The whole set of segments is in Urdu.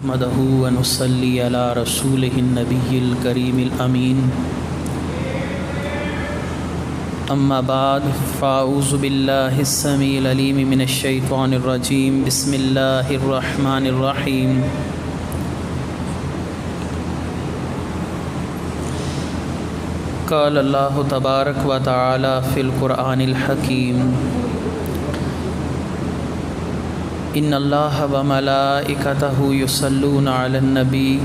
نحمده ونصلي على رسوله النبي الكريم الأمين أما بعد فأعوذ بالله السميع العليم من الشيطان الرجيم بسم الله الرحمن الرحيم قال الله تبارك وتعالى في القرآن الحكيم ان اللہ وملائکتہ یصلون علی النبی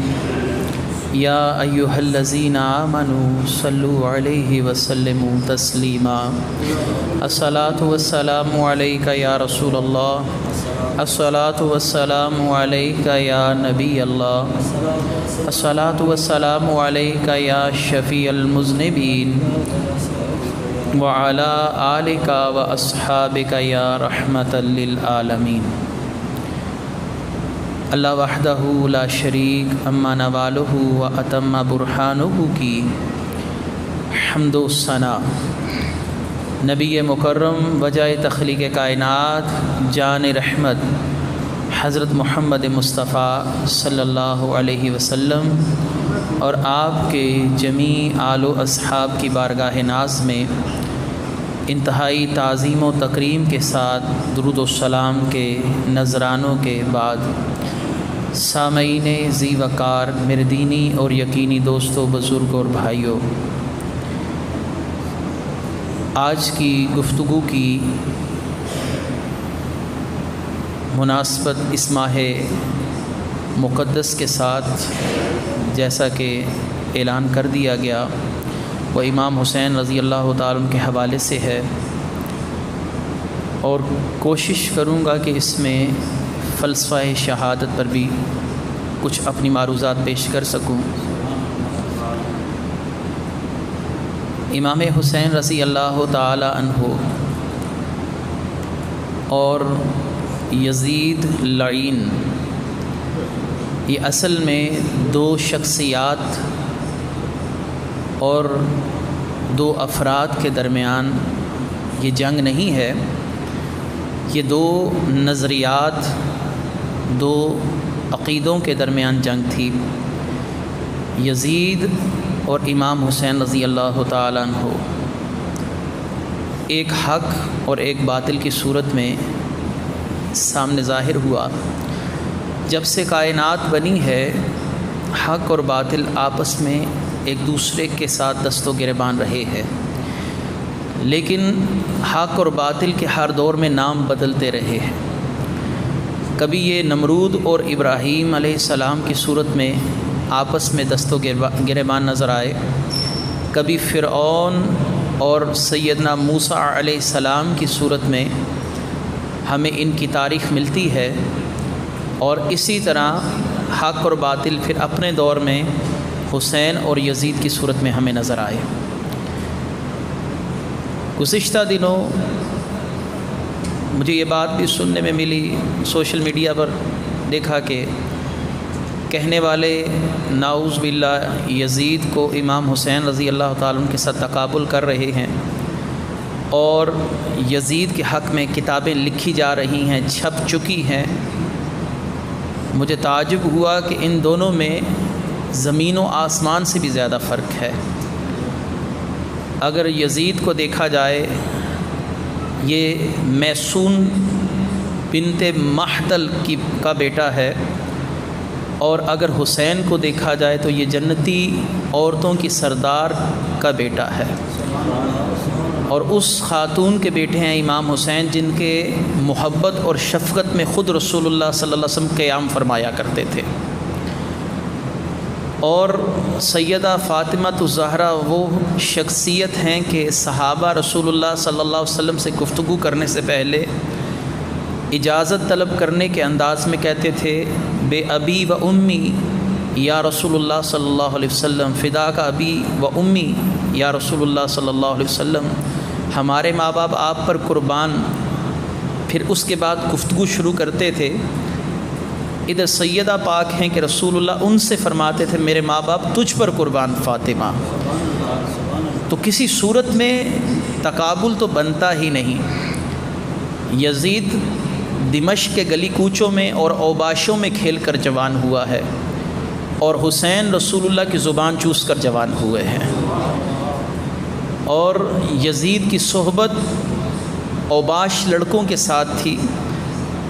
یا ایہا الذین آمنوا صلوا علیہ وسلموا تسلیما الصلاۃ والسلام علیک یا رسول اللہ الصلاۃ والسلام علیک یا نبی اللہ الصلاۃ والسلام علیک یا شفیع المذنبین وعلی آلک واصحابک یا رحمۃ للعالمین۔ اللہ وحدہ لا شریک اما نوالہ و اتم برہانہ کی حمد و ثنا۔ نبی مکرم وجہ تخلیق کائنات جان رحمت حضرت محمد مصطفیٰ صلی اللہ علیہ وسلم اور آپ کے جمیع آل و اصحاب کی بارگاہ ناز میں انتہائی تعظیم و تکریم کے ساتھ درود و سلام کے نذرانوں کے بعد، سامعین ذی وقار میرے دینی اور یقینی دوستوں، بزرگ اور بھائیوں، آج کی گفتگو کی مناسبت اس ماہ مقدس کے ساتھ جیسا کہ اعلان کر دیا گیا وہ امام حسین رضی اللہ تعالیٰ عنہ کے حوالے سے ہے، اور کوشش کروں گا کہ اس میں فلسفہ شہادت پر بھی کچھ اپنی معروضات پیش کر سکوں۔ امام حسین رضی اللہ تعالی عنہ اور یزید لعین یہ اصل میں دو شخصیات اور دو افراد کے درمیان یہ جنگ نہیں ہے، یہ دو نظریات، دو عقیدوں کے درمیان جنگ تھی۔ یزید اور امام حسین رضی اللہ تعالیٰ عنہ ایک حق اور ایک باطل کی صورت میں سامنے ظاہر ہوا۔ جب سے کائنات بنی ہے، حق اور باطل آپس میں ایک دوسرے کے ساتھ دست و گریبان رہے ہیں، لیکن حق اور باطل کے ہر دور میں نام بدلتے رہے ہیں۔ کبھی یہ نمرود اور ابراہیم علیہ السلام کی صورت میں آپس میں دست و گریبان نظر آئے، کبھی فرعون اور سیدنا موسیٰ علیہ السلام کی صورت میں ہمیں ان کی تاریخ ملتی ہے، اور اسی طرح حق اور باطل پھر اپنے دور میں حسین اور یزید کی صورت میں ہمیں نظر آئے۔ گزشتہ دنوں مجھے یہ بات بھی سننے میں ملی، سوشل میڈیا پر دیکھا کہ کہنے والے نعوذ باللہ یزید کو امام حسین رضی اللہ تعالیٰ عنہ کے ساتھ تقابل کر رہے ہیں، اور یزید کے حق میں کتابیں لکھی جا رہی ہیں، چھپ چکی ہیں۔ مجھے تعجب ہوا کہ ان دونوں میں زمین و آسمان سے بھی زیادہ فرق ہے۔ اگر یزید کو دیکھا جائے، یہ میسون بنت محدل کا بیٹا ہے، اور اگر حسین کو دیکھا جائے تو یہ جنتی عورتوں کی سردار کا بیٹا ہے، اور اس خاتون کے بیٹے ہیں امام حسین، جن کے محبت اور شفقت میں خود رسول اللہ صلی اللہ علیہ وسلم قیام فرمایا کرتے تھے۔ اور سیدہ فاطمہ الزہرا وہ شخصیت ہیں کہ صحابہ رسول اللہ صلی اللہ علیہ وسلم سے گفتگو کرنے سے پہلے اجازت طلب کرنے کے انداز میں کہتے تھے، بے ابی و امی یا رسول اللہ صلی اللہ علیہ وسلم، فدا کا ابی و امی یا رسول اللہ صلی اللہ علیہ وسلم، ہمارے ماں باپ آپ پر قربان۔ پھر اس کے بعد گفتگو شروع کرتے تھے۔ ادھر سیدہ پاک ہیں کہ رسول اللہ ان سے فرماتے تھے، میرے ماں باپ تجھ پر قربان فاطمہ۔ تو کسی صورت میں تقابل تو بنتا ہی نہیں۔ یزید دمشق کے گلی کوچوں میں اور اوباشوں میں کھیل کر جوان ہوا ہے، اور حسین رسول اللہ کی زبان چوس کر جوان ہوئے ہیں۔ اور یزید کی صحبت اوباش لڑکوں کے ساتھ تھی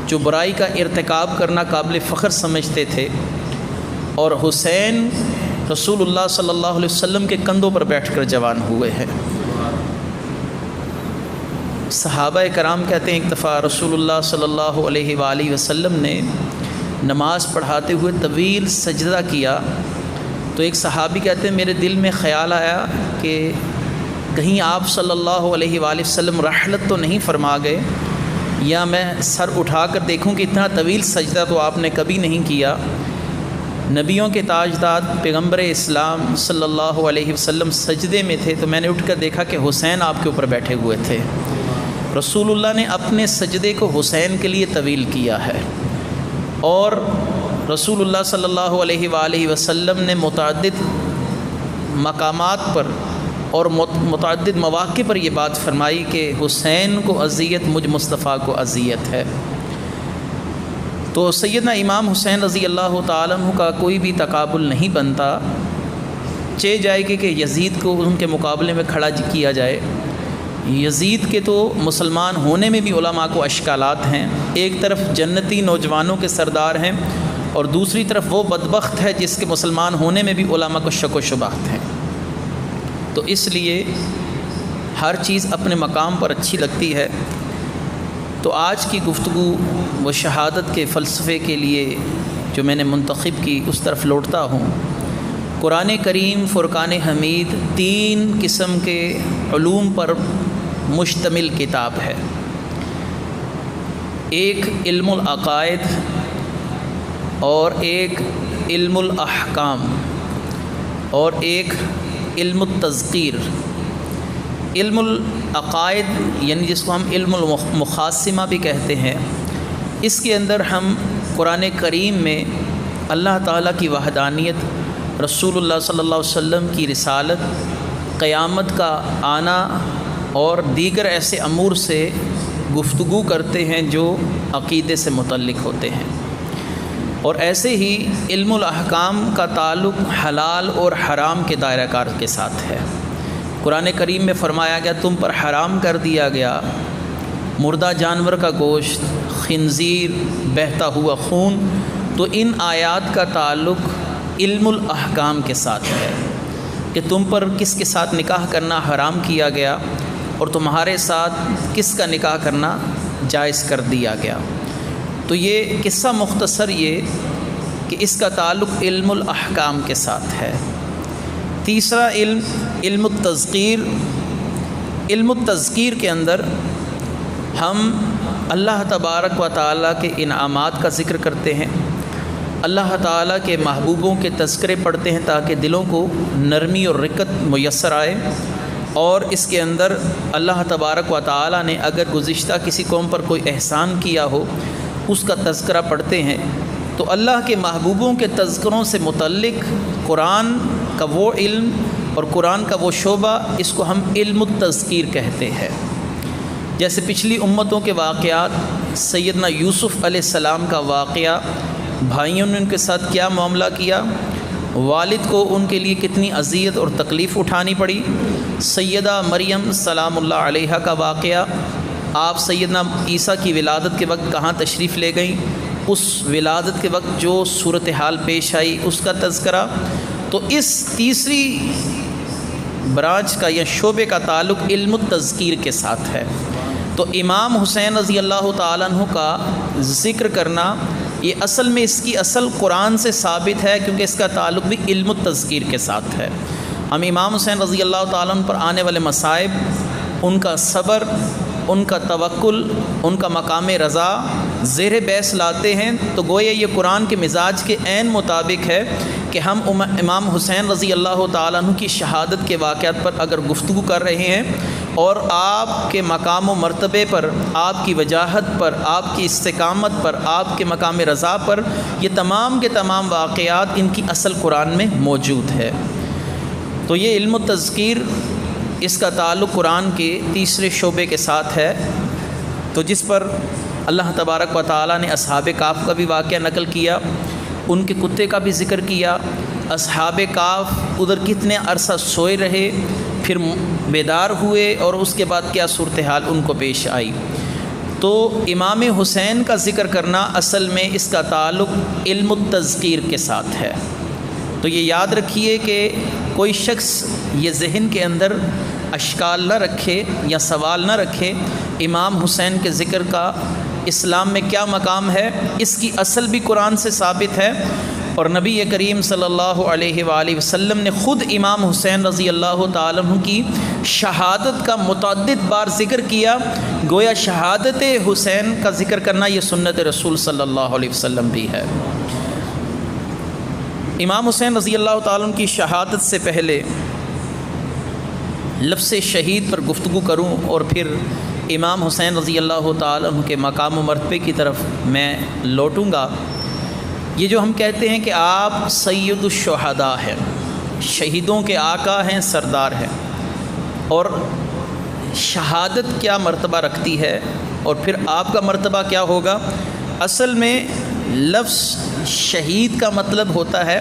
جو برائی کا ارتکاب کرنا قابل فخر سمجھتے تھے، اور حسین رسول اللہ صلی اللہ علیہ وسلم کے کندھوں پر بیٹھ کر جوان ہوئے ہیں۔ صحابہ کرام کہتے ہیں ایک دفعہ رسول اللہ صلی اللہ علیہ وآلہ وسلم نے نماز پڑھاتے ہوئے طویل سجدہ کیا، تو ایک صحابی کہتے ہیں میرے دل میں خیال آیا کہ کہیں آپ صلی اللہ علیہ وآلہ وسلم رحلت تو نہیں فرما گئے، یا میں سر اٹھا کر دیکھوں کہ اتنا طویل سجدہ تو آپ نے کبھی نہیں کیا۔ نبیوں کے تاجدار پیغمبر اسلام صلی اللہ علیہ وسلم سجدے میں تھے، تو میں نے اٹھ کر دیکھا کہ حسین آپ کے اوپر بیٹھے ہوئے تھے۔ رسول اللہ نے اپنے سجدے کو حسین کے لیے طویل کیا ہے، اور رسول اللہ صلی اللہ علیہ وآلہ وسلم نے متعدد مقامات پر اور متعدد مواقع پر یہ بات فرمائی کہ حسین کو اذیت مجھ مصطفیٰ کو اذیت ہے۔ تو سیدنا امام حسین رضی اللہ تعالیٰ عنہ کا کوئی بھی تقابل نہیں بنتا، چہ جائے کہ یزید کو ان کے مقابلے میں کھڑا کیا جائے۔ یزید کے تو مسلمان ہونے میں بھی علماء کو اشکالات ہیں، ایک طرف جنتی نوجوانوں کے سردار ہیں، اور دوسری طرف وہ بدبخت ہے جس کے مسلمان ہونے میں بھی علماء کو شک و شبہات ہیں۔ تو اس لیے ہر چیز اپنے مقام پر اچھی لگتی ہے۔ تو آج کی گفتگو وہ شہادت کے فلسفے کے لیے جو میں نے منتخب کی اس طرف لوٹتا ہوں۔ قرآن کریم فرقان حمید 3 قسم کے علوم پر مشتمل کتاب ہے۔ ایک علم العقائد، اور ایک علم الاحکام، اور ایک علم التذکیر۔ علم العقائد یعنی جس کو ہم علم المخاصمہ بھی کہتے ہیں، اس کے اندر ہم قرآن کریم میں اللہ تعالیٰ کی وحدانیت، رسول اللہ صلی اللہ علیہ وسلم کی رسالت، قیامت کا آنا اور دیگر ایسے امور سے گفتگو کرتے ہیں جو عقیدے سے متعلق ہوتے ہیں۔ اور ایسے ہی علم الاحکام کا تعلق حلال اور حرام کے دائرہ کار کے ساتھ ہے۔ قرآن کریم میں فرمایا گیا تم پر حرام کر دیا گیا مردہ جانور کا گوشت، خنزیر، بہتا ہوا خون۔ تو ان آیات کا تعلق علم الاحکام کے ساتھ ہے کہ تم پر کس کے ساتھ نکاح کرنا حرام کیا گیا اور تمہارے ساتھ کس کا نکاح کرنا جائز کر دیا گیا۔ تو یہ قصہ مختصر یہ کہ اس کا تعلق علم الاحکام کے ساتھ ہے۔ تیسرا علم، علم التذکیر۔ علم التذکیر کے اندر ہم اللہ تبارک و تعالیٰ کے انعامات کا ذکر کرتے ہیں، اللہ تعالیٰ کے محبوبوں کے تذکرے پڑھتے ہیں تاکہ دلوں کو نرمی اور رقت میسر آئے، اور اس کے اندر اللہ تبارک و تعالیٰ نے اگر گزشتہ کسی قوم پر کوئی احسان کیا ہو اس کا تذکرہ پڑھتے ہیں۔ تو اللہ کے محبوبوں کے تذکروں سے متعلق قرآن کا وہ علم اور قرآن کا وہ شعبہ، اس کو ہم علم التذکیر کہتے ہیں۔ جیسے پچھلی امتوں کے واقعات، سیدنا یوسف علیہ السلام کا واقعہ، بھائیوں نے ان کے ساتھ کیا معاملہ کیا، والد کو ان کے لیے کتنی اذیت اور تکلیف اٹھانی پڑی، سیدہ مریم سلام اللہ علیہا کا واقعہ، آپ سیدنا عیسیٰ کی ولادت کے وقت کہاں تشریف لے گئیں، اس ولادت کے وقت جو صورتحال پیش آئی اس کا تذکرہ۔ تو اس تیسری برانچ کا یا شعبے کا تعلق علم التذکیر کے ساتھ ہے۔ تو امام حسین رضی اللہ تعالیٰ عنہ کا ذکر کرنا یہ اصل میں اس کی اصل قرآن سے ثابت ہے، کیونکہ اس کا تعلق بھی علم التذکیر کے ساتھ ہے۔ ہم امام حسین رضی اللہ تعالیٰ عنہ پر آنے والے مصائب، ان کا صبر، ان کا توکل، ان کا مقام رضا زیر بحث لاتے ہیں، تو گویا یہ قرآن کے مزاج کے عین مطابق ہے کہ ہم امام حسین رضی اللہ تعالیٰ عنہ کی شہادت کے واقعات پر اگر گفتگو کر رہے ہیں اور آپ کے مقام و مرتبے پر، آپ کی وجاہت پر، آپ کی استقامت پر، آپ کے مقام رضا پر، یہ تمام کے تمام واقعات ان کی اصل قرآن میں موجود ہے۔ تو یہ علم التذکیر، اس کا تعلق قرآن کے تیسرے شعبے کے ساتھ ہے، تو جس پر اللہ تبارک و تعالیٰ نے اصحاب کہف کا بھی واقعہ نقل کیا، ان کے کتے کا بھی ذکر کیا، اصحاب کہف ادھر کتنے عرصہ سوئے رہے، پھر بیدار ہوئے اور اس کے بعد کیا صورتحال ان کو پیش آئی۔ تو امام حسین کا ذکر کرنا اصل میں اس کا تعلق علم التذکیر کے ساتھ ہے۔ تو یہ یاد رکھیے کہ کوئی شخص یہ ذہن کے اندر اشکال نہ رکھے یا سوال نہ رکھے امام حسین کے ذکر کا اسلام میں کیا مقام ہے۔ اس کی اصل بھی قرآن سے ثابت ہے، اور نبی کریم صلی اللہ علیہ وآلہ وسلم نے خود امام حسین رضی اللہ تعالیٰ عنہ کی شہادت کا متعدد بار ذکر کیا، گویا شہادت حسین کا ذکر کرنا یہ سنت رسول صلی اللہ علیہ وسلم بھی ہے۔ امام حسین رضی اللہ تعالیٰ عنہ کی شہادت سے پہلے لفظ شہید پر گفتگو کروں اور پھر امام حسین رضی اللہ تعالیٰ عنہ کے مقام و مرتبے کی طرف میں لوٹوں گا۔ یہ جو ہم کہتے ہیں کہ آپ سید الشہداء ہیں، شہیدوں کے آقا ہیں، سردار ہیں، اور شہادت کیا مرتبہ رکھتی ہے اور پھر آپ کا مرتبہ کیا ہوگا۔ اصل میں لفظ شہید کا مطلب ہوتا ہے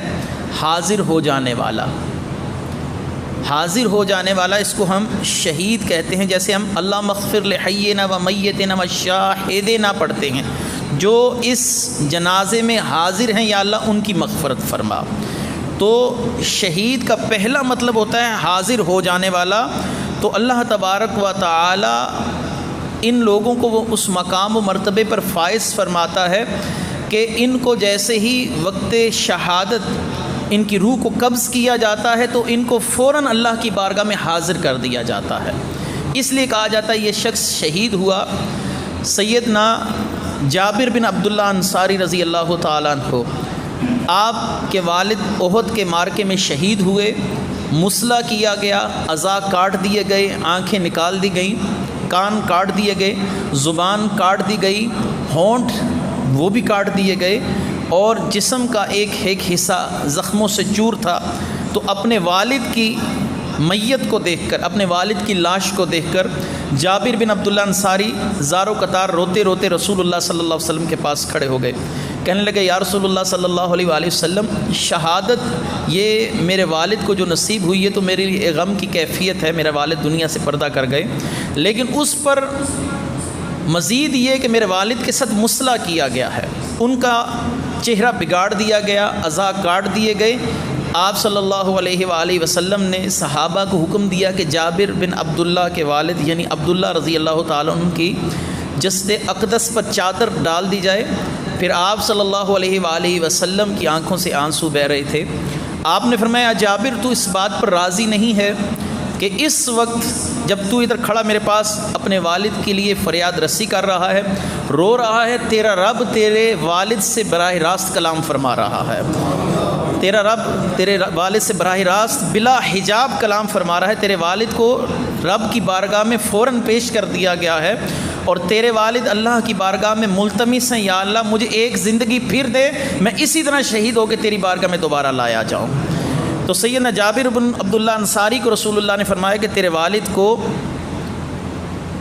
حاضر ہو جانے والا، حاضر ہو جانے والا، اس کو ہم شہید کہتے ہیں۔ جیسے ہم اللہ مغفر لحینا و میتنا و شاہدنا پڑھتے ہیں، جو اس جنازے میں حاضر ہیں یا اللہ ان کی مغفرت فرما۔ تو شہید کا پہلا مطلب ہوتا ہے حاضر ہو جانے والا۔ تو اللہ تبارک و تعالی ان لوگوں کو وہ اس مقام و مرتبے پر فائز فرماتا ہے کہ ان کو جیسے ہی وقت شہادت ان کی روح کو قبض کیا جاتا ہے تو ان کو فوراً اللہ کی بارگاہ میں حاضر کر دیا جاتا ہے۔ اس لیے کہا جاتا ہے یہ شخص شہید ہوا۔ سیدنا جابر بن عبداللہ انصاری رضی اللہ تعالیٰ عنہ، آپ کے والد احد کے معرکے میں شہید ہوئے، مسلح کیا گیا، اعضاء کاٹ دیے گئے، آنکھیں نکال دی گئیں، کان کاٹ دیے گئے، زبان کاٹ دی گئی، ہونٹ وہ بھی کاٹ دیے گئے، اور جسم کا ایک ایک حصہ زخموں سے چور تھا۔ تو اپنے والد کی میت کو دیکھ کر، اپنے والد کی لاش کو دیکھ کر جابر بن عبداللہ انصاری زار و قطار روتے روتے رسول اللہ صلی اللہ علیہ وسلم کے پاس کھڑے ہو گئے، کہنے لگے یا رسول اللہ صلی اللہ علیہ وآلہ وسلم، شہادت یہ میرے والد کو جو نصیب ہوئی ہے تو میرے لیے ایک غم کی کیفیت ہے، میرے والد دنیا سے پردہ کر گئے، لیکن اس پر مزید یہ کہ میرے والد کے ساتھ مسلح کیا گیا ہے، ان کا چہرہ بگاڑ دیا گیا، اعضاء کاٹ دیے گئے۔ آپ صلی اللہ علیہ وآلہ وسلم نے صحابہ کو حکم دیا کہ جابر بن عبداللہ کے والد یعنی عبداللہ رضی اللہ تعالیٰ عنہ کی جسد اقدس پر چادر ڈال دی جائے۔ پھر آپ صلی اللہ علیہ وآلہ وسلم کی آنکھوں سے آنسو بہہ رہے تھے۔ آپ نے فرمایا جابر تو اس بات پر راضی نہیں ہے کہ اس وقت جب تو ادھر کھڑا میرے پاس اپنے والد کے لیے فریاد رسی کر رہا ہے، رو رہا ہے، تیرا رب تیرے والد سے براہ راست کلام فرما رہا ہے، تیرا رب تیرے والد سے براہ راست بلا حجاب کلام فرما رہا ہے، تیرے والد کو رب کی بارگاہ میں فوراً پیش کر دیا گیا ہے، اور تیرے والد اللہ کی بارگاہ میں ملتمس ہیں یا اللہ مجھے ایک زندگی پھر دے، میں اسی طرح شہید ہو کے تیری بارگاہ میں دوبارہ لایا جاؤں۔ تو سیدنا جابر بن عبداللہ انصاری کو رسول اللہ نے فرمایا کہ تیرے والد کو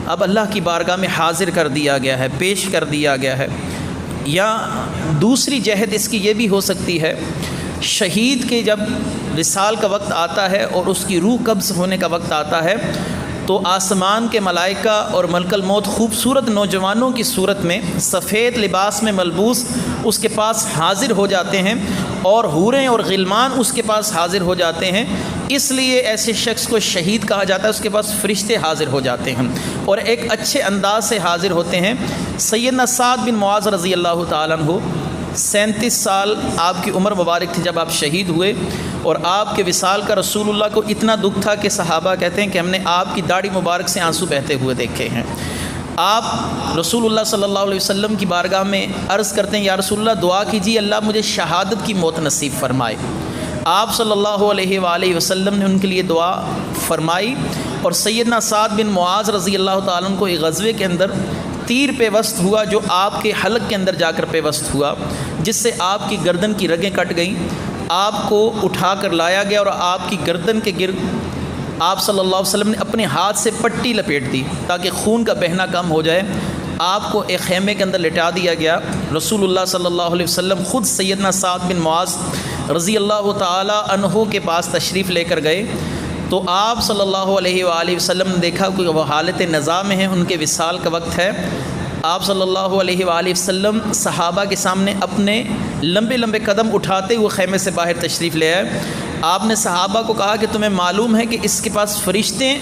اب اللہ کی بارگاہ میں حاضر کر دیا گیا ہے، پیش کر دیا گیا ہے۔ یا دوسری جہت اس کی یہ بھی ہو سکتی ہے، شہید کے جب وصال کا وقت آتا ہے اور اس کی روح قبض ہونے کا وقت آتا ہے تو آسمان کے ملائکہ اور ملک الموت خوبصورت نوجوانوں کی صورت میں سفید لباس میں ملبوس اس کے پاس حاضر ہو جاتے ہیں، اور حوریں اور غلمان اس کے پاس حاضر ہو جاتے ہیں۔ اس لیے ایسے شخص کو شہید کہا جاتا ہے، اس کے پاس فرشتے حاضر ہو جاتے ہیں اور ایک اچھے انداز سے حاضر ہوتے ہیں۔ سیدنا سعد بن معاذ رضی اللہ تعالیٰ عنہ 37 سال آپ کی عمر مبارک تھی جب آپ شہید ہوئے، اور آپ کے وصال کا رسول اللہ کو اتنا دکھ تھا کہ صحابہ کہتے ہیں کہ ہم نے آپ کی داڑھی مبارک سے آنسو بہتے ہوئے دیکھے ہیں۔ آپ رسول اللہ صلی اللہ علیہ وسلم کی بارگاہ میں عرض کرتے ہیں یا رسول اللہ دعا کیجیے اللہ مجھے شہادت کی موت نصیب فرمائے۔ آپ صلی اللہ علیہ وآلہ وسلم نے ان کے لیے دعا فرمائی، اور سیدنا سعد بن معاذ رضی اللہ تعالیٰ عنہ کو ایک غزوے کے اندر تیر پیوست ہوا جو آپ کے حلق کے اندر جا کر پیوست ہوا، جس سے آپ کی گردن کی رگیں کٹ گئیں۔ آپ کو اٹھا کر لایا گیا اور آپ کی گردن کے گرد آپ صلی اللہ علیہ وسلم نے اپنے ہاتھ سے پٹی لپیٹ دی تاکہ خون کا بہنا کم ہو جائے۔ آپ کو ایک خیمے کے اندر لٹا دیا گیا۔ رسول اللہ صلی اللہ علیہ وسلم خود سیدنا سعد بن معاذ رضی اللہ تعالی عنہ کے پاس تشریف لے کر گئے، تو آپ صلی اللہ علیہ وآلہ وسلم نے دیکھا کہ وہ حالت نزاع میں ہیں، ان کے وصال کا وقت ہے۔ آپ صلی اللہ علیہ وآلہ وسلم صحابہ کے سامنے اپنے لمبے لمبے قدم اٹھاتے ہوئے خیمے سے باہر تشریف لے آئے۔ آپ نے صحابہ کو کہا کہ تمہیں معلوم ہے کہ اس کے پاس فرشتے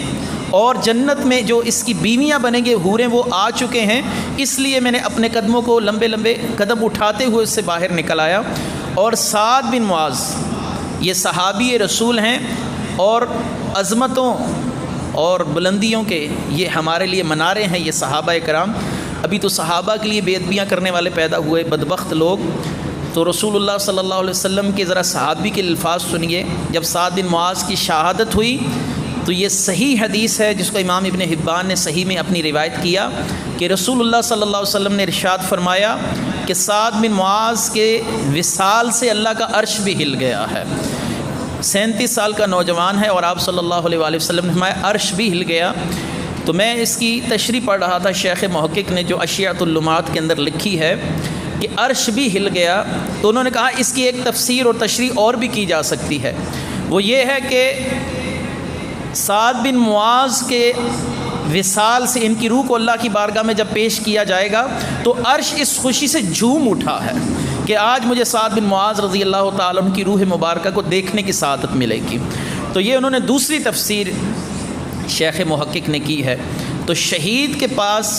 اور جنت میں جو اس کی بیویاں بنیں گے حوریں وہ آ چکے ہیں، اس لیے میں نے اپنے قدموں کو لمبے لمبے قدم اٹھاتے ہوئے اس سے باہر نکل آیا۔ اور سعد بن معاذ یہ صحابی رسول ہیں، اور عظمتوں اور بلندیوں کے یہ ہمارے لیے منارے ہیں، یہ صحابہ کرام۔ ابھی تو صحابہ کے لیے بے ادبیاں کرنے والے پیدا ہوئے بدبخت لوگ۔ تو رسول اللہ صلی اللہ علیہ وسلم کے ذرا صحابی کے الفاظ سنیے۔ جب سعد بن معاذ کی شہادت ہوئی تو یہ صحیح حدیث ہے جس کو امام ابن حبان نے صحیح میں اپنی روایت کیا کہ رسول اللہ صلی اللہ علیہ وسلم نے ارشاد فرمایا کہ سعد بن معاذ کے وصال سے اللہ کا عرش بھی ہل گیا ہے۔ 37 سال کا نوجوان ہے اور آپ صلی اللہ علیہ وآلہ وسلم نے فرمایا عرش بھی ہل گیا۔ تو میں اس کی تشریح پڑھ رہا تھا، شیخ محقق نے جو اشیاۃ اللمعات کے اندر لکھی ہے کہ عرش بھی ہل گیا، تو انہوں نے کہا اس کی ایک تفسیر اور تشریح اور بھی کی جا سکتی ہے۔ وہ یہ ہے کہ سعد بن معاذ کے وصال سے ان کی روح کو اللہ کی بارگاہ میں جب پیش کیا جائے گا تو عرش اس خوشی سے جھوم اٹھا ہے کہ آج مجھے سعد بن معاذ رضی اللہ تعالیٰ عنہ کی روح مبارکہ کو دیکھنے کی سعادت ملے گی۔ تو یہ انہوں نے دوسری تفسیر شیخ محقق نے کی ہے۔ تو شہید کے پاس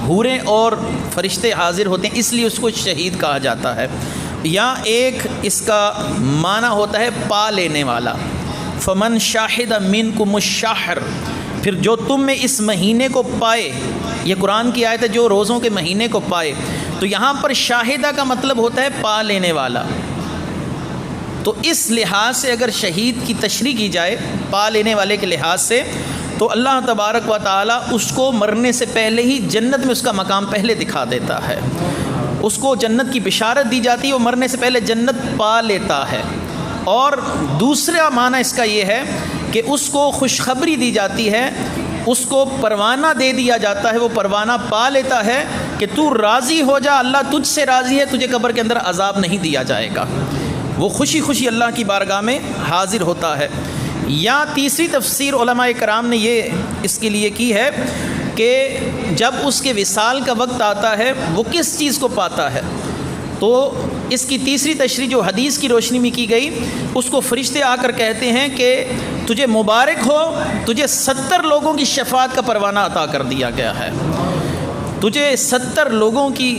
حوریں اور فرشتے حاضر ہوتے ہیں، اس لیے اس کو شہید کہا جاتا ہے۔ یا ایک اس کا معنی ہوتا ہے پا لینے والا، فمن شاہد منکم الشہر، پھر جو تم میں اس مہینے کو پائے، یہ قرآن کی آیت ہے، جو روزوں کے مہینے کو پائے۔ تو یہاں پر شاہدہ کا مطلب ہوتا ہے پا لینے والا۔ تو اس لحاظ سے اگر شہید کی تشریح کی جائے پا لینے والے کے لحاظ سے، تو اللہ تبارک و تعالیٰ اس کو مرنے سے پہلے ہی جنت میں اس کا مقام پہلے دکھا دیتا ہے، اس کو جنت کی بشارت دی جاتی ہے، وہ مرنے سے پہلے جنت پا لیتا ہے۔ اور دوسرا معنی اس کا یہ ہے کہ اس کو خوشخبری دی جاتی ہے، اس کو پروانہ دے دیا جاتا ہے، وہ پروانہ پا لیتا ہے کہ تو راضی ہو جا، اللہ تجھ سے راضی ہے، تجھے قبر کے اندر عذاب نہیں دیا جائے گا۔ وہ خوشی خوشی اللہ کی بارگاہ میں حاضر ہوتا ہے۔ یا تیسری تفسیر علماء کرام نے یہ اس کے لیے کی ہے کہ جب اس کے وصال کا وقت آتا ہے وہ کس چیز کو پاتا ہے، تو اس کی تیسری تشریح جو حدیث کی روشنی میں کی گئی، اس کو فرشتے آ کر کہتے ہیں کہ تجھے مبارک ہو، تجھے 70 لوگوں کی شفاعت کا پروانہ عطا کر دیا گیا ہے، تجھے 70 لوگوں کی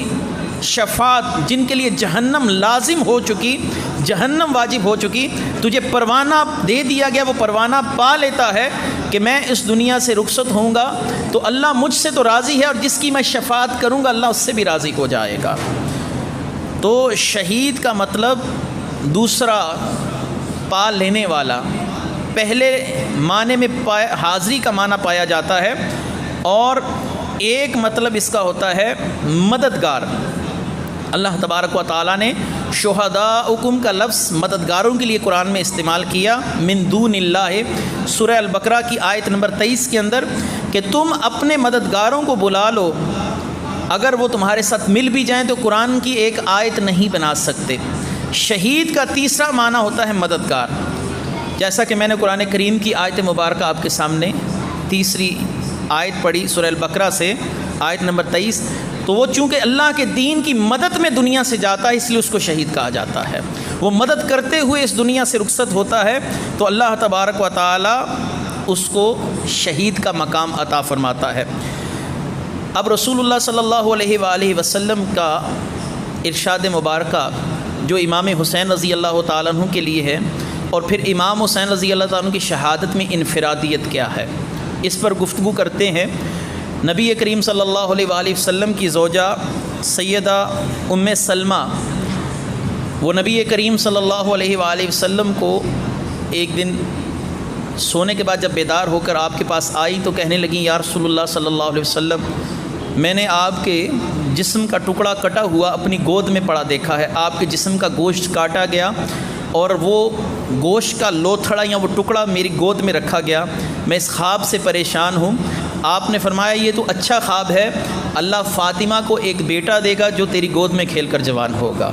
شفاعت جن کے لیے جہنم لازم ہو چکی، جہنم واجب ہو چکی، تجھے پروانہ دے دیا گیا۔ وہ پروانہ پا لیتا ہے کہ میں اس دنیا سے رخصت ہوں گا تو اللہ مجھ سے تو راضی ہے، اور جس کی میں شفاعت کروں گا اللہ اس سے بھی راضی ہو جائے گا۔ تو شہید کا مطلب دوسرا پا لینے والا، پہلے معنی میں حاضری کا معنی پایا جاتا ہے، اور ایک مطلب اس کا ہوتا ہے مددگار۔ اللہ تبارک و تعالیٰ نے شہداءکم کا لفظ مددگاروں کے لیے قرآن میں استعمال کیا، من دون اللہ، سورہ البقرہ کی آیت نمبر 23 کے اندر، کہ تم اپنے مددگاروں کو بلا لو، اگر وہ تمہارے ساتھ مل بھی جائیں تو قرآن کی ایک آیت نہیں بنا سکتے۔ شہید کا تیسرا معنی ہوتا ہے مددگار، جیسا کہ میں نے قرآن کریم کی آیت مبارکہ آپ کے سامنے تیسری آیت پڑھی سورہ البقرہ سے، آیت نمبر 23، تو وہ چونکہ اللہ کے دین کی مدد میں دنیا سے جاتا ہے اس لیے اس کو شہید کہا جاتا ہے۔ وہ مدد کرتے ہوئے اس دنیا سے رخصت ہوتا ہے تو اللہ تبارک و تعالی اس کو شہید کا مقام عطا فرماتا ہے۔ اب رسول اللہ صلی اللہ علیہ وآلہ وسلم کا ارشاد مبارکہ جو امام حسین رضی اللہ تعالیٰ عنہ کے لیے ہے، اور پھر امام حسین رضی اللہ تعالیٰ عنہ کی شہادت میں انفرادیت کیا ہے، اس پر گفتگو کرتے ہیں۔ نبی کریم صلی اللہ علیہ وآلہ وسلم کی زوجہ سیدہ ام سلمہ، وہ نبی کریم صلی اللہ علیہ وآلہ وسلم کو ایک دن سونے کے بعد جب بیدار ہو کر آپ کے پاس آئی تو کہنے لگیں، یا رسول اللہ صلی اللہ علیہ وسلم، میں نے آپ کے جسم کا ٹکڑا کٹا ہوا اپنی گود میں پڑا دیکھا ہے، آپ کے جسم کا گوشت کاٹا گیا اور وہ گوشت کا لوتھڑا یا وہ ٹکڑا میری گود میں رکھا گیا، میں اس خواب سے پریشان ہوں، آپ نے فرمایا یہ تو اچھا خواب ہے، اللہ فاطمہ کو ایک بیٹا دے گا جو تیری گود میں کھیل کر جوان ہوگا۔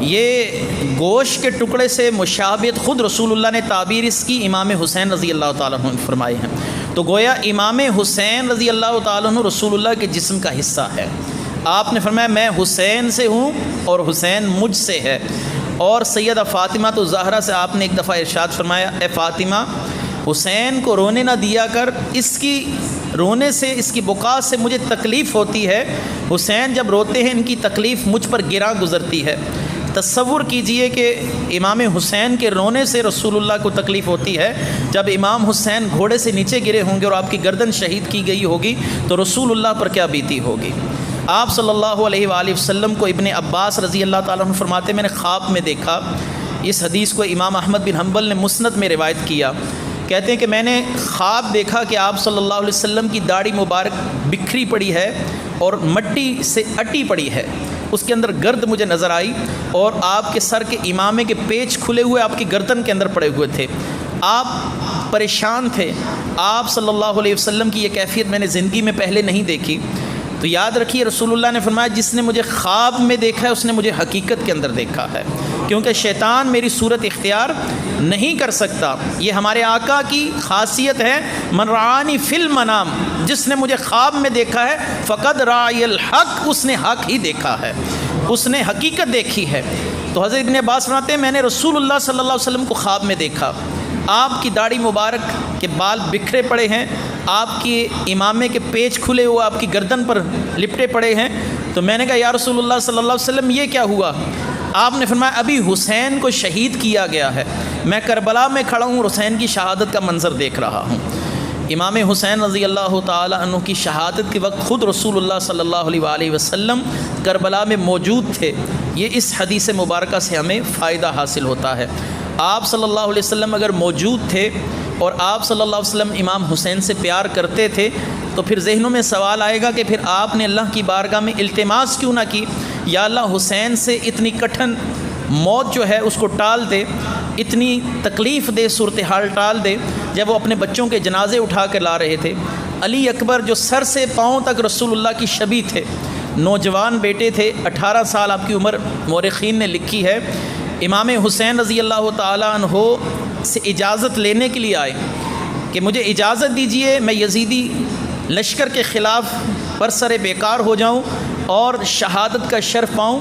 یہ گوشت کے ٹکڑے سے مشابہت خود رسول اللہ نے تعبیر اس کی امام حسین رضی اللہ تعالیٰ عنہ فرمائے ہیں۔ تو گویا امام حسین رضی اللہ تعالیٰ عنہ رسول اللہ کے جسم کا حصہ ہے۔ آپ نے فرمایا میں حسین سے ہوں اور حسین مجھ سے ہے۔ اور سیدہ فاطمہ تو زہرا سے آپ نے ایک دفعہ ارشاد فرمایا، اے فاطمہ حسین کو رونے نہ دیا کر، اس کی رونے سے، اس کی بکا سے مجھے تکلیف ہوتی ہے، حسین جب روتے ہیں ان کی تکلیف مجھ پر گراں گزرتی ہے۔ تصور کیجئے کہ امام حسین کے رونے سے رسول اللہ کو تکلیف ہوتی ہے، جب امام حسین گھوڑے سے نیچے گرے ہوں گے اور آپ کی گردن شہید کی گئی ہوگی تو رسول اللہ پر کیا بیتی ہوگی۔ آپ صلی اللہ علیہ وآلہ وسلم کو ابن عباس رضی اللہ تعالیٰ عنہ فرماتے میں نے خواب میں دیکھا۔ اس حدیث کو امام احمد بن حنبل نے مسند میں روایت کیا، کہتے ہیں کہ میں نے خواب دیکھا کہ آپ صلی اللہ علیہ وسلم کی داڑھی مبارک بکھری پڑی ہے اور مٹی سے اٹی پڑی ہے، اس کے اندر گرد مجھے نظر آئی، اور آپ کے سر کے امامے کے پیچ کھلے ہوئے آپ کی گردن کے اندر پڑے ہوئے تھے، آپ پریشان تھے۔ آپ صلی اللہ علیہ وسلم کی یہ کیفیت میں نے زندگی میں پہلے نہیں دیکھی۔ تو یاد رکھیے رسول اللہ نے فرمایا جس نے مجھے خواب میں دیکھا ہے اس نے مجھے حقیقت کے اندر دیکھا ہے، کیونکہ شیطان میری صورت اختیار نہیں کر سکتا۔ یہ ہمارے آقا کی خاصیت ہے، من رعانی فی المنام، جس نے مجھے خواب میں دیکھا ہے فقد رائی الحق، اس نے حق ہی دیکھا ہے، اس نے حقیقت دیکھی ہے۔ تو حضرت ابن عباس فرماتے ہیں میں نے رسول اللہ صلی اللہ علیہ وسلم کو خواب میں دیکھا، آپ کی داڑھی مبارک کے بال بکھرے پڑے ہیں، آپ کی امامے کے پیچ کھلے ہوئے آپ کی گردن پر لپٹے پڑے ہیں۔ تو میں نے کہا یا رسول اللہ صلی اللہ علیہ وسلم یہ کیا ہوا؟ آپ نے فرمایا ابھی حسین کو شہید کیا گیا ہے، میں کربلا میں کھڑا ہوں، حسین کی شہادت کا منظر دیکھ رہا ہوں۔ امام حسین رضی اللہ تعالی عنہ کی شہادت کے وقت خود رسول اللہ صلی اللہ علیہ وآلہ وسلم کربلا میں موجود تھے۔ یہ اس حدیث مبارکہ سے ہمیں فائدہ حاصل ہوتا ہے۔ آپ صلی اللہ علیہ وسلم اگر موجود تھے اور آپ صلی اللہ علیہ وسلم امام حسین سے پیار کرتے تھے تو پھر ذہنوں میں سوال آئے گا کہ پھر آپ نے اللہ کی بارگاہ میں التماس کیوں نہ کی، یا اللہ حسین سے اتنی کٹھن موت جو ہے اس کو ٹال دے، اتنی تکلیف دے صورتحال ٹال دے۔ جب وہ اپنے بچوں کے جنازے اٹھا کے لا رہے تھے، علی اکبر جو سر سے پاؤں تک رسول اللہ کی شبیہ تھے، نوجوان بیٹے تھے، 18 سال آپ کی عمر مورخین نے لکھی ہے، امام حسین رضی اللہ تعالیٰ عنہ سے اجازت لینے کے لیے آئے کہ مجھے اجازت دیجئے میں یزیدی لشکر کے خلاف برسر بیکار ہو جاؤں اور شہادت کا شرف پاؤں۔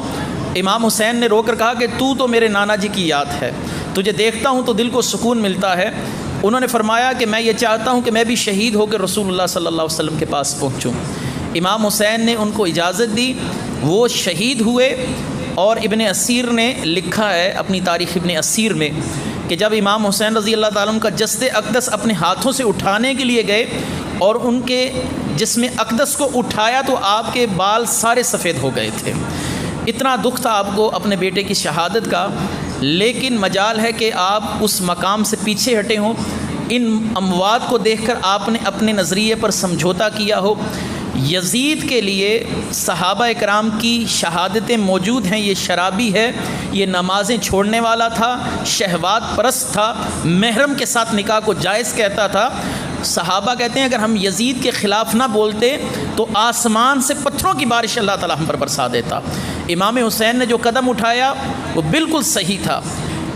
امام حسین نے رو کر کہا کہ تو میرے نانا جی کی یاد ہے، تجھے دیکھتا ہوں تو دل کو سکون ملتا ہے۔ انہوں نے فرمایا کہ میں یہ چاہتا ہوں کہ میں بھی شہید ہو کے رسول اللہ صلی اللہ علیہ وسلم کے پاس پہنچوں۔ امام حسین نے ان کو اجازت دی، وہ شہید ہوئے۔ اور ابن اسیر نے لکھا ہے اپنی تاریخ ابن اسیر میں کہ جب امام حسین رضی اللہ تعالیٰ عنہ کا جسد اقدس اپنے ہاتھوں سے اٹھانے کے لیے گئے اور ان کے جسم اقدس کو اٹھایا تو آپ کے بال سارے سفید ہو گئے تھے۔ اتنا دکھ تھا آپ کو اپنے بیٹے کی شہادت کا، لیکن مجال ہے کہ آپ اس مقام سے پیچھے ہٹے ہوں، ان اموات کو دیکھ کر آپ نے اپنے نظریے پر سمجھوتا کیا ہو۔ یزید کے لیے صحابہ اکرام کی شہادتیں موجود ہیں، یہ شرابی ہے، یہ نمازیں چھوڑنے والا تھا، شہوات پرست تھا، محرم کے ساتھ نکاح کو جائز کہتا تھا۔ صحابہ کہتے ہیں اگر ہم یزید کے خلاف نہ بولتے تو آسمان سے پتھروں کی بارش اللہ تعالیٰ ہم پر برسا دیتا۔ امام حسین نے جو قدم اٹھایا وہ بالکل صحیح تھا۔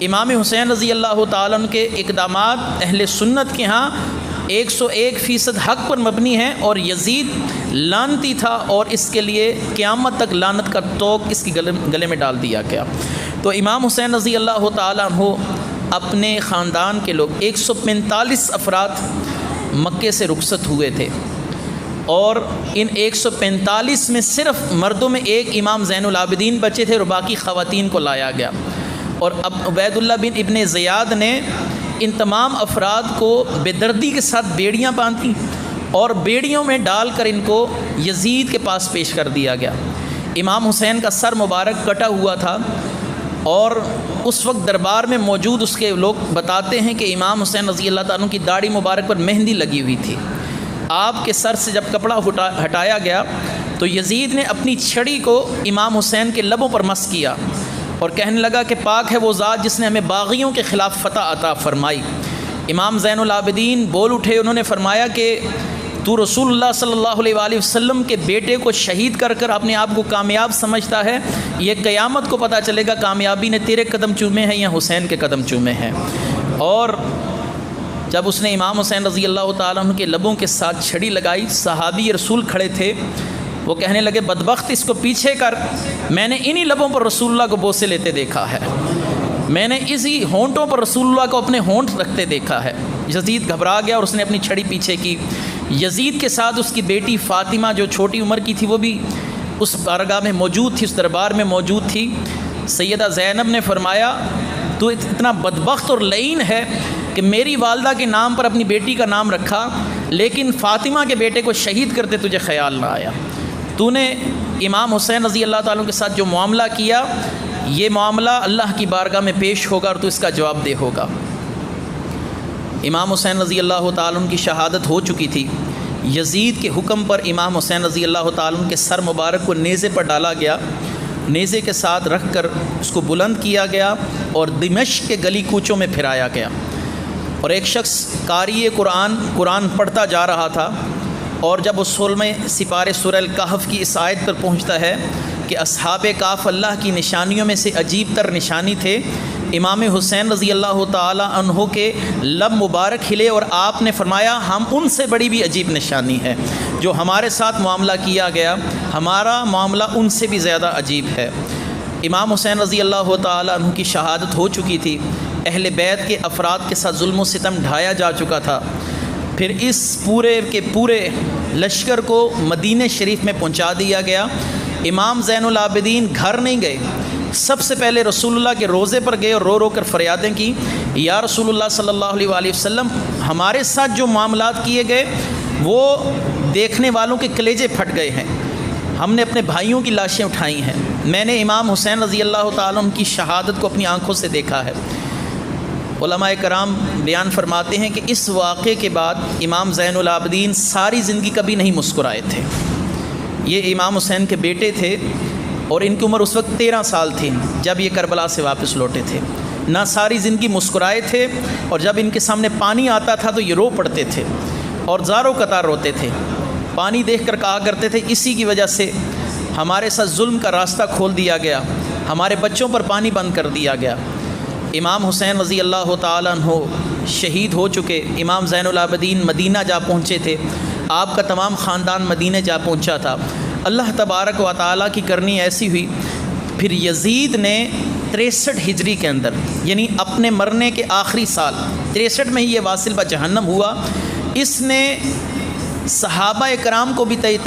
امام حسین رضی اللہ تعالیٰ عنہ کے اقدامات اہل سنت کے ہاں 101% حق پر مبنی ہیں، اور یزید لعنتی تھا اور اس کے لیے قیامت تک لعنت کا توق اس کی گلے میں ڈال دیا گیا۔ تو امام حسین رضی اللہ تعالیٰ عنہ اپنے خاندان کے لوگ 145 افراد مکے سے رخصت ہوئے تھے، اور ان 145 میں صرف مردوں میں ایک امام زین العابدین بچے تھے اور باقی خواتین کو لایا گیا۔ اور اب عبید اللہ بن ابن زیاد نے ان تمام افراد کو بے دردی کے ساتھ بیڑیاں باندھی اور بیڑیوں میں ڈال کر ان کو یزید کے پاس پیش کر دیا گیا۔ امام حسین کا سر مبارک کٹا ہوا تھا، اور اس وقت دربار میں موجود اس کے لوگ بتاتے ہیں کہ امام حسین رضی اللہ تعالیٰ عنہ کی داڑھی مبارک پر مہندی لگی ہوئی تھی۔ آپ کے سر سے جب کپڑا ہٹایا گیا تو یزید نے اپنی چھڑی کو امام حسین کے لبوں پر مس کیا اور کہنے لگا کہ پاک ہے وہ ذات جس نے ہمیں باغیوں کے خلاف فتح عطا فرمائی۔ امام زین العابدین بول اٹھے، انہوں نے فرمایا کہ تو رسول اللہ صلی اللہ علیہ وآلہ وسلم کے بیٹے کو شہید کر کر اپنے آپ کو کامیاب سمجھتا ہے، یہ قیامت کو پتہ چلے گا کامیابی نے تیرے قدم چومے ہیں یا حسین کے قدم چومے ہیں۔ اور جب اس نے امام حسین رضی اللہ تعالیٰ عنہ کے لبوں کے ساتھ چھڑی لگائی، صحابی رسول کھڑے تھے، وہ کہنے لگے بدبخت اس کو پیچھے کر، میں نے انہی لبوں پر رسول اللہ کو بوسے لیتے دیکھا ہے، میں نے اسی ہونٹوں پر رسول اللہ کو اپنے ہونٹ رکھتے دیکھا ہے۔ یزید گھبرا گیا اور اس نے اپنی چھڑی پیچھے کی۔ یزید کے ساتھ اس کی بیٹی فاطمہ جو چھوٹی عمر کی تھی وہ بھی اس بارگاہ میں موجود تھی، اس دربار میں موجود تھی۔ سیدہ زینب نے فرمایا تو اتنا بدبخت اور لعین ہے کہ میری والدہ کے نام پر اپنی بیٹی کا نام رکھا، لیکن فاطمہ کے بیٹے کو شہید کرتے تجھے خیال نہ آیا۔ تو نے امام حسین رضی اللہ تعالیٰ کے ساتھ جو معاملہ کیا، یہ معاملہ اللہ کی بارگاہ میں پیش ہوگا اور تو اس کا جواب دہ ہوگا۔ امام حسین رضی اللہ تعالیٰ عنہ کی شہادت ہو چکی تھی۔ یزید کے حکم پر امام حسین رضی اللہ تعالیٰ عنہ کے سر مبارک کو نیزے پر ڈالا گیا، نیزے کے ساتھ رکھ کر اس کو بلند کیا گیا اور دمشق کے گلی کوچوں میں پھرایا گیا۔ اور ایک شخص قاری قرآن پڑھتا جا رہا تھا، اور جب وہ 16 سپارے سورہ الکہف کی اس آیت پر پہنچتا ہے کہ اصحاب کہف اللہ کی نشانیوں میں سے عجیب تر نشانی تھے، امام حسین رضی اللہ تعالی عنہ کے لب مبارک ہلے اور آپ نے فرمایا ہم ان سے بڑی بھی عجیب نشانی ہے، جو ہمارے ساتھ معاملہ کیا گیا ہمارا معاملہ ان سے بھی زیادہ عجیب ہے۔ امام حسین رضی اللہ تعالی عنہ کی شہادت ہو چکی تھی، اہل بیت کے افراد کے ساتھ ظلم و ستم ڈھایا جا چکا تھا۔ پھر اس پورے کے پورے لشکر کو مدینہ شریف میں پہنچا دیا گیا۔ امام زین العابدین گھر نہیں گئے، سب سے پہلے رسول اللہ کے روضے پر گئے اور رو رو کر فریادیں کی، یا رسول اللہ صلی اللہ علیہ وآلہ وسلم ہمارے ساتھ جو معاملات کیے گئے وہ دیکھنے والوں کے کلیجے پھٹ گئے ہیں، ہم نے اپنے بھائیوں کی لاشیں اٹھائی ہیں، میں نے امام حسین رضی اللہ تعالیٰ عنہ کی شہادت کو اپنی آنکھوں سے دیکھا ہے۔ علماء کرام بیان فرماتے ہیں کہ اس واقعے کے بعد امام زین العابدین ساری زندگی کبھی نہیں مسکرائے تھے۔ یہ امام حسین کے بیٹے تھے اور ان کی عمر اس وقت 13 سال تھی جب یہ کربلا سے واپس لوٹے تھے، نہ ساری زندگی مسکرائے تھے، اور جب ان کے سامنے پانی آتا تھا تو یہ رو پڑتے تھے اور زاروں قطار روتے تھے، پانی دیکھ کر کہا کرتے تھے اسی کی وجہ سے ہمارے ساتھ ظلم کا راستہ کھول دیا گیا، ہمارے بچوں پر پانی بند کر دیا گیا۔ امام حسین رضی اللہ تعالیٰ عنہ شہید ہو چکے، امام زین العابدین مدینہ جا پہنچے تھے، آپ کا تمام خاندان مدینہ جا پہنچا تھا۔ اللہ تبارک و تعالیٰ کی کرنی ایسی ہوئی، پھر یزید نے 63 ہجری کے اندر، یعنی اپنے مرنے کے آخری سال 63 میں ہی یہ واصل بجہنم ہوا، اس نے صحابہ کرام کو بھی تہی